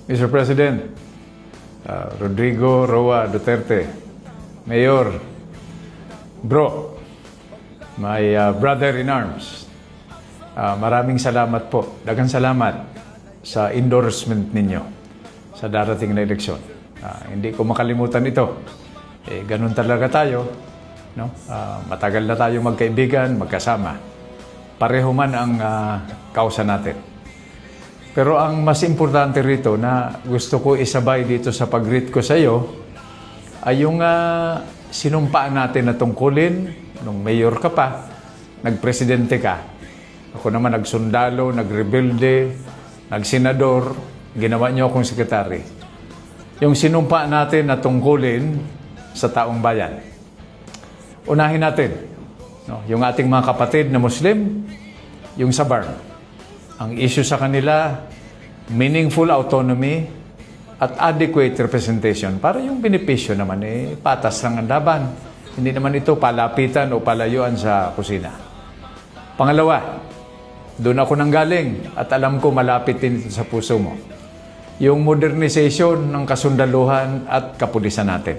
Mr. President, Rodrigo Roa Duterte, Mayor, bro, my brother in arms, maraming salamat po. Daghang salamat sa endorsement ninyo sa darating na eleksyon. Hindi ko makalimutan ito. Ganun talaga tayo. No? Matagal na tayo magkaibigan, magkasama. Pareho man ang kausa natin. Pero ang mas importante rito na gusto ko isabay dito sa pag-greet ko sa iyo ay yung sinumpaan natin na tungkulin nung mayor ka pa, nagpresidente ka. Ako naman nagsundalo, nagrebelde, nagsenador, ginawa niyo akong sekretary. Yung sinumpa natin na tungkulin sa taong bayan. Unahin natin, no, yung ating mga kapatid na Muslim, yung sa BARM. Ang issue sa kanila, meaningful autonomy at adequate representation. Para yung benepisyo naman, patas lang ang laban. Hindi naman ito palapitan o palayuan sa kusina. Pangalawa, doon ako nanggaling at alam ko malapit din sa puso mo. Yung modernization ng kasundaluhan at kapulisan natin.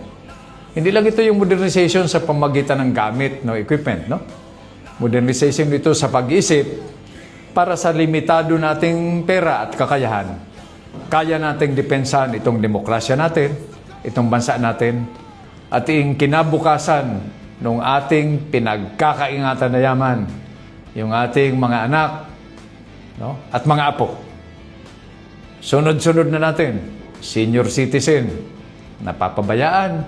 Hindi lang ito yung modernization sa pamagitan ng gamit, no, equipment, no? Modernization ito sa pag-isip para sa limitado nating pera at kakayahan. Kaya nating depensahan itong demokrasya natin, itong bansa natin, at yung kinabukasan ng ating pinagkakaingatan na yaman, yung ating mga anak, no, at mga apo. Sunod-sunod na natin, senior citizen, napapabayaan,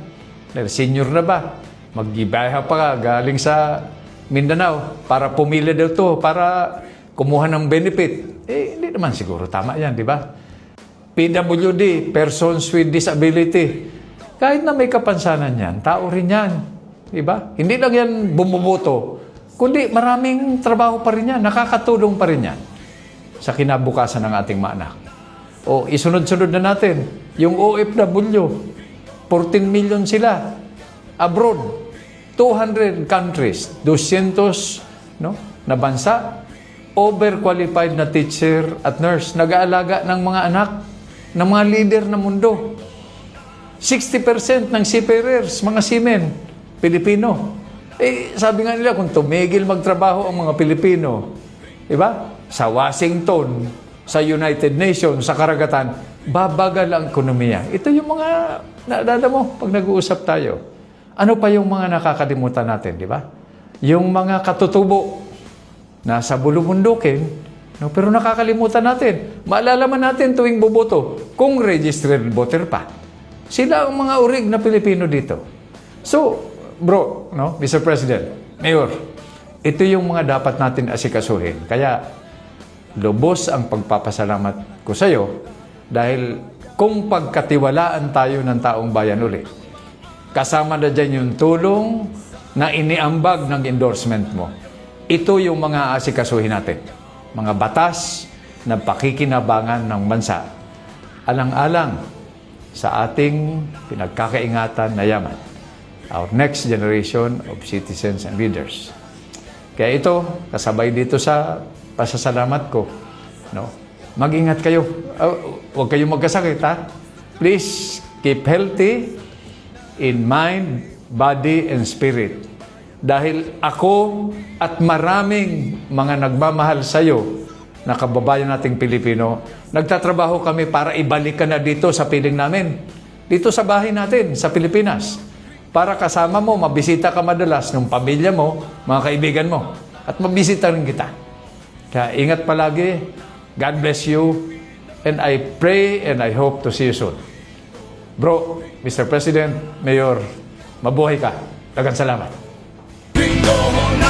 dahil senior na ba? Mag-ibaha pa galing sa Mindanao para pumili daw to, para kumuha ng benefit. Hindi naman siguro tama yan, di ba? PWD, Persons with Disability. Kahit na may kapansanan yan, tao rin yan. Di ba? Hindi lang yan bumuboto, kundi maraming trabaho pa rin yan, nakakatulong pa rin yan sa kinabukasan ng ating mga anak. O isunod-sunod na natin, yung OFW, 14 million sila, abroad, 200 countries, 200 no, na bansa, overqualified na teacher at nurse, nag-aalaga ng mga anak, ng mga leader ng mundo. 60% ng seafarers, mga seamen, Pilipino. Sabi nga nila, kung tumigil magtrabaho ang mga Pilipino, diba? Sa Washington, sa United Nations, sa karagatan, babagal ang ekonomiya. Ito yung mga, naalala mo, pag nag-uusap tayo. Ano pa yung mga nakakalimutan natin, di ba? Yung mga katutubo, nasa bulumundukin, no? Pero nakakalimutan natin. Maalala man natin tuwing boboto, kung registered voter pa. Sila ang mga urig na Pilipino dito. So, bro, no, Mr. President, Mayor, ito yung mga dapat natin asikasuhin. Kaya, lubos ang pagpapasalamat ko sa iyo dahil kung pagkatiwalaan tayo ng taong bayan ulit, kasama na dyan yung tulong na iniambag ng endorsement mo. Ito yung mga asikasuhin natin. Mga batas na pakikinabangan ng bansa. Alang-alang sa ating pinagkakaingatan na yaman. Our next generation of citizens and leaders. Kaya ito, kasabay dito sa pasasalamat ko. No? Mag-ingat kayo. Huwag kayong magkasakit, ha? Please, keep healthy in mind, body, and spirit. Dahil ako at maraming mga nagmamahal sa iyo na kababayan nating Pilipino, nagtatrabaho kami para ibalik ka na dito sa piling namin. Dito sa bahay natin, sa Pilipinas. Para kasama mo, mabisita ka madalas ng pamilya mo, mga kaibigan mo. At mabisita rin kita. Kaya ingat palagi. God bless you. And I pray and I hope to see you soon. Bro, Mr. President, Mayor, mabuhay ka. Daghang salamat. Bingo mo na